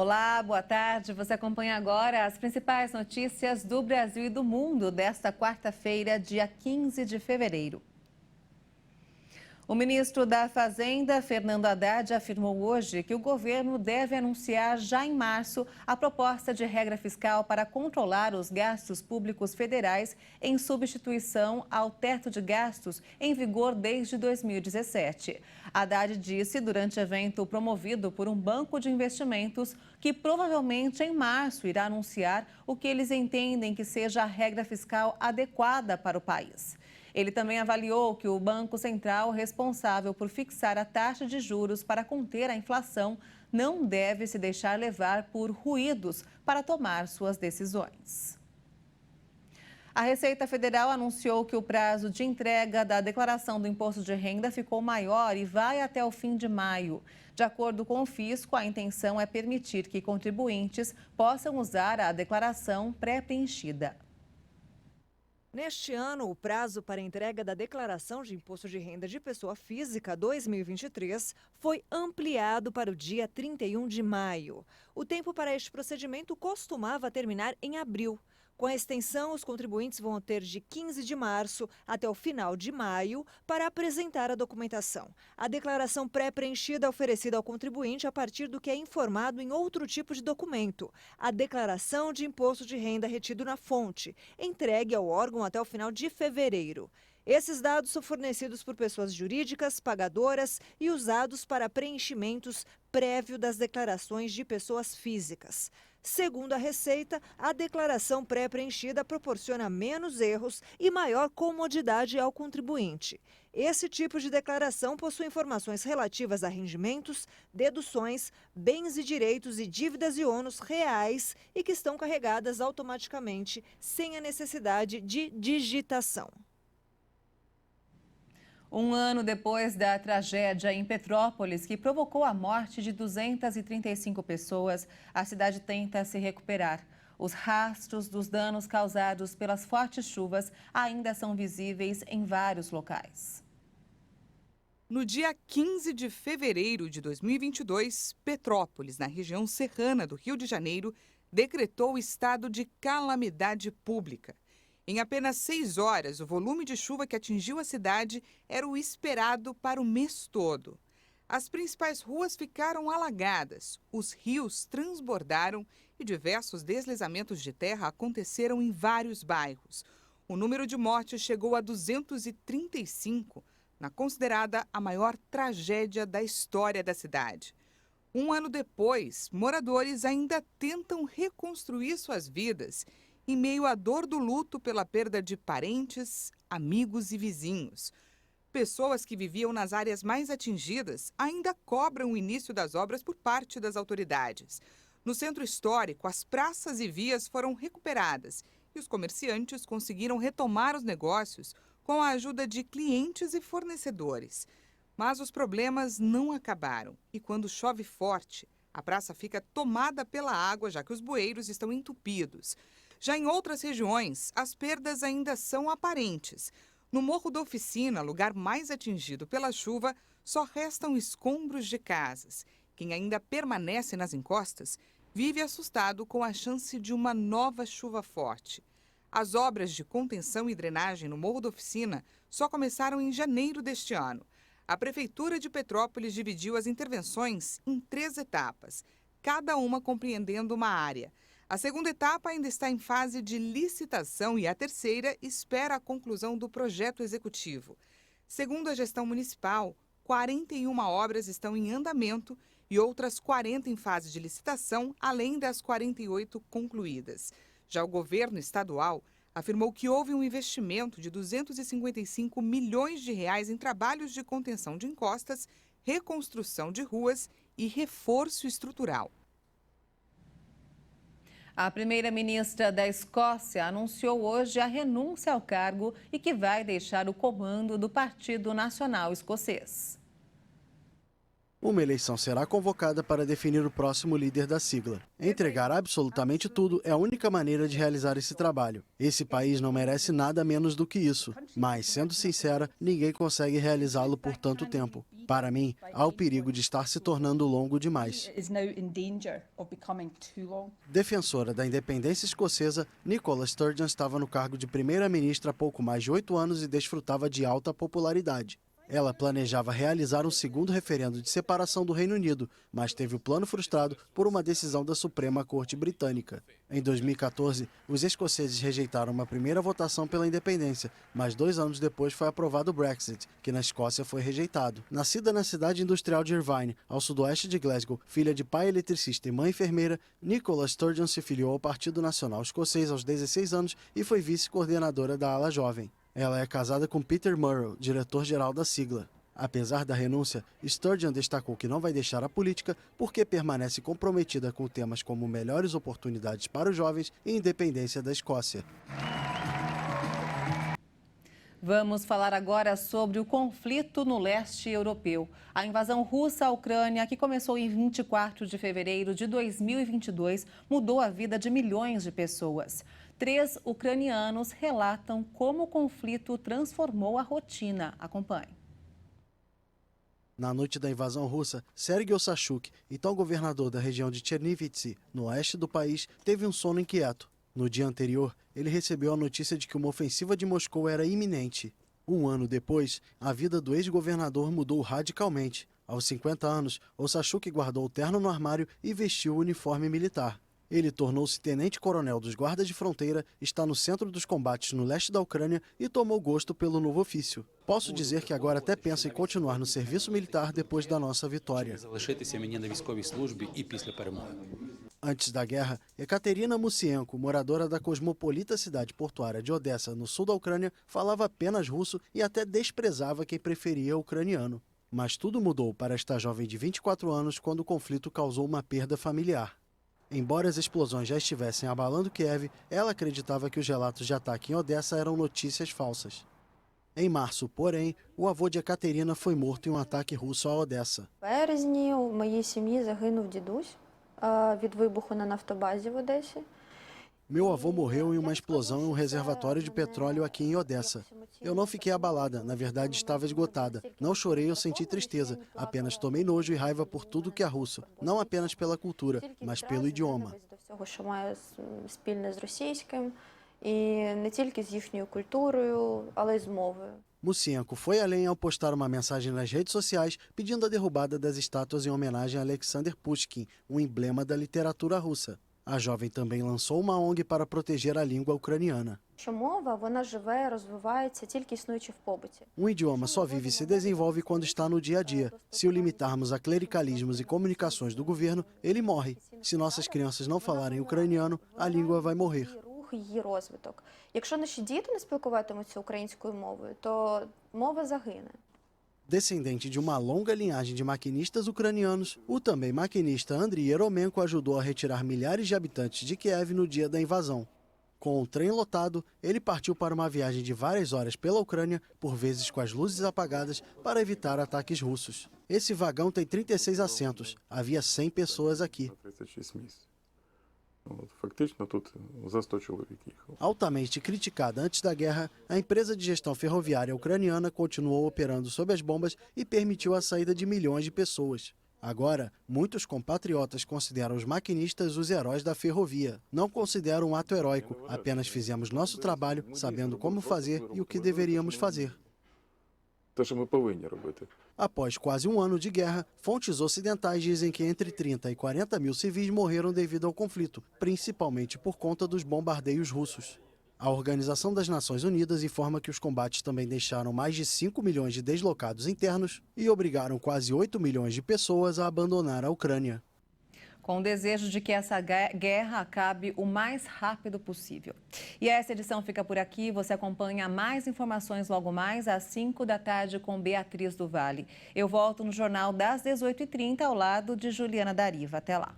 Olá, boa tarde. Você acompanha agora as principais notícias do Brasil e do mundo desta quarta-feira, dia 15 de fevereiro. O ministro da Fazenda, Fernando Haddad, afirmou hoje que o governo deve anunciar já em março a proposta de regra fiscal para controlar os gastos públicos federais em substituição ao teto de gastos em vigor desde 2017. Haddad disse durante evento promovido por um banco de investimentos que provavelmente em março irá anunciar o que eles entendem que seja a regra fiscal adequada para o país. Ele também avaliou que o Banco Central, responsável por fixar a taxa de juros para conter a inflação, não deve se deixar levar por ruídos para tomar suas decisões. A Receita Federal anunciou que o prazo de entrega da declaração do imposto de renda ficou maior e vai até o fim de maio. De acordo com o fisco, a intenção é permitir que contribuintes possam usar a declaração pré-preenchida. Neste ano, o prazo para entrega da Declaração de Imposto de Renda de Pessoa Física 2023 foi ampliado para o dia 31 de maio. O tempo para este procedimento costumava terminar em abril. Com a extensão, os contribuintes vão ter de 15 de março até o final de maio para apresentar a documentação. A declaração pré-preenchida é oferecida ao contribuinte a partir do que é informado em outro tipo de documento, a Declaração de Imposto de Renda retido na fonte, entregue ao órgão até o final de fevereiro. Esses dados são fornecidos por pessoas jurídicas, pagadoras e usados para preenchimentos prévio das declarações de pessoas físicas. Segundo a Receita, a declaração pré-preenchida proporciona menos erros e maior comodidade ao contribuinte. Esse tipo de declaração possui informações relativas a rendimentos, deduções, bens e direitos e dívidas e ônus reais e que estão carregadas automaticamente, sem a necessidade de digitação. Um ano depois da tragédia em Petrópolis, que provocou a morte de 235 pessoas, a cidade tenta se recuperar. Os rastros dos danos causados pelas fortes chuvas ainda são visíveis em vários locais. No dia 15 de fevereiro de 2022, Petrópolis, na região serrana do Rio de Janeiro, decretou estado de calamidade pública. Em apenas 6 horas, o volume de chuva que atingiu a cidade era o esperado para o mês todo. As principais ruas ficaram alagadas, os rios transbordaram e diversos deslizamentos de terra aconteceram em vários bairros. O número de mortes chegou a 235, na considerada a maior tragédia da história da cidade. Um ano depois, moradores ainda tentam reconstruir suas vidas em meio à dor do luto pela perda de parentes, amigos e vizinhos. Pessoas que viviam nas áreas mais atingidas ainda cobram o início das obras por parte das autoridades. No centro histórico, as praças e vias foram recuperadas e os comerciantes conseguiram retomar os negócios com a ajuda de clientes e fornecedores. Mas os problemas não acabaram e quando chove forte, a praça fica tomada pela água, já que os bueiros estão entupidos. Já em outras regiões, as perdas ainda são aparentes. No Morro da Oficina, lugar mais atingido pela chuva, só restam escombros de casas. Quem ainda permanece nas encostas vive assustado com a chance de uma nova chuva forte. As obras de contenção e drenagem no Morro da Oficina só começaram em janeiro deste ano. A Prefeitura de Petrópolis dividiu as intervenções em 3 etapas, cada uma compreendendo uma área. A segunda etapa ainda está em fase de licitação e a terceira espera a conclusão do projeto executivo. Segundo a gestão municipal, 41 obras estão em andamento e outras 40 em fase de licitação, além das 48 concluídas. Já o governo estadual afirmou que houve um investimento de 255 milhões de reais em trabalhos de contenção de encostas, reconstrução de ruas e reforço estrutural. A primeira-ministra da Escócia anunciou hoje a renúncia ao cargo e que vai deixar o comando do Partido Nacional Escocês. Uma eleição será convocada para definir o próximo líder da sigla. Entregar absolutamente tudo é a única maneira de realizar esse trabalho. Esse país não merece nada menos do que isso. Mas, sendo sincera, ninguém consegue realizá-lo por tanto tempo. Para mim, há o perigo de estar se tornando longo demais. Defensora da independência escocesa, Nicola Sturgeon estava no cargo de primeira-ministra há pouco mais de 8 anos e desfrutava de alta popularidade. Ela planejava realizar um segundo referendo de separação do Reino Unido, mas teve o plano frustrado por uma decisão da Suprema Corte Britânica. Em 2014, os escoceses rejeitaram uma primeira votação pela independência, mas 2 anos depois foi aprovado o Brexit, que na Escócia foi rejeitado. Nascida na cidade industrial de Irvine, ao sudoeste de Glasgow, filha de pai eletricista e mãe enfermeira, Nicola Sturgeon se filiou ao Partido Nacional Escocês aos 16 anos e foi vice-coordenadora da ala jovem. Ela é casada com Peter Murrell, diretor-geral da sigla. Apesar da renúncia, Sturgeon destacou que não vai deixar a política porque permanece comprometida com temas como melhores oportunidades para os jovens e independência da Escócia. Vamos falar agora sobre o conflito no leste europeu. A invasão russa à Ucrânia, que começou em 24 de fevereiro de 2022, mudou a vida de milhões de pessoas. 3 ucranianos relatam como o conflito transformou a rotina. Acompanhe. Na noite da invasão russa, Sergei Sashuk, então governador da região de Chernivtsi, no oeste do país, teve um sono inquieto. No dia anterior, ele recebeu a notícia de que uma ofensiva de Moscou era iminente. 1 ano depois, a vida do ex-governador mudou radicalmente. Aos 50 anos, Sashuk guardou o terno no armário e vestiu o uniforme militar. Ele tornou-se tenente-coronel dos guardas de fronteira, está no centro dos combates no leste da Ucrânia e tomou gosto pelo novo ofício. Posso dizer que agora até pensa em continuar no serviço militar depois da nossa vitória. Antes da guerra, Ekaterina Musienko, moradora da cosmopolita cidade portuária de Odessa, no sul da Ucrânia, falava apenas russo e até desprezava quem preferia ucraniano. Mas tudo mudou para esta jovem de 24 anos quando o conflito causou uma perda familiar. Embora as explosões já estivessem abalando Kiev, ela acreditava que os relatos de ataque em Odessa eram notícias falsas. Em março, porém, o avô de Ekaterina foi morto em um ataque russo a Odessa. В березні у моїй сім'ї загинув дідусь від вибуху на нафтобазі в Одесі. Meu avô morreu em uma explosão em um reservatório de petróleo aqui em Odessa. Eu não fiquei abalada, na verdade estava esgotada. Não chorei ou senti tristeza, apenas tomei nojo e raiva por tudo que é russo. Não apenas pela cultura, mas pelo idioma. До всього, що має спільне з російським, і не тільки з їхньою культурою, але й з мовою. Musienko foi além ao postar uma mensagem nas redes sociais pedindo a derrubada das estátuas em homenagem a Alexander Pushkin, um emblema da literatura russa. A jovem também lançou uma ONG para proteger a língua ucraniana. Що мова, вона живе, розвивається, тільки існуючи в побуті. Um idioma só vive e se desenvolve quando está no dia a dia. Se o limitarmos a clericalismos e comunicações do governo, ele morre. Se nossas crianças não falarem ucraniano, a língua vai morrer. Її рух, її розвиток. Якщо наші діти не спілкуватимуться українською мовою, то мова загине. Descendente de uma longa linhagem de maquinistas ucranianos, o também maquinista Andriy Yeromenko ajudou a retirar milhares de habitantes de Kiev no dia da invasão. Com o trem lotado, ele partiu para uma viagem de várias horas pela Ucrânia, por vezes com as luzes apagadas, para evitar ataques russos. Esse vagão tem 36 assentos. Havia 100 pessoas aqui. Фактично тут за 100 чоловік їхав. Altamente criticada antes da guerra, a empresa de gestão ferroviária ucraniana continuou operando sob as bombas e permitiu a saída de milhões de pessoas. Agora, muitos compatriotas consideram os maquinistas os heróis da ferrovia. Não consideram um ato heróico, apenas fizemos nosso trabalho sabendo como fazer e o que deveríamos fazer. Те, що ми повинні робити. Após quase um ano de guerra, fontes ocidentais dizem que entre 30 e 40 mil civis morreram devido ao conflito, principalmente por conta dos bombardeios russos. A Organização das Nações Unidas informa que os combates também deixaram mais de 5 milhões de deslocados internos e obrigaram quase 8 milhões de pessoas a abandonar a Ucrânia. Com o desejo de que essa guerra acabe o mais rápido possível. E essa edição fica por aqui. Você acompanha mais informações logo mais às 5 da tarde com Beatriz do Vale. Eu volto no Jornal das 18h30 ao lado de Juliana Dariva. Até lá.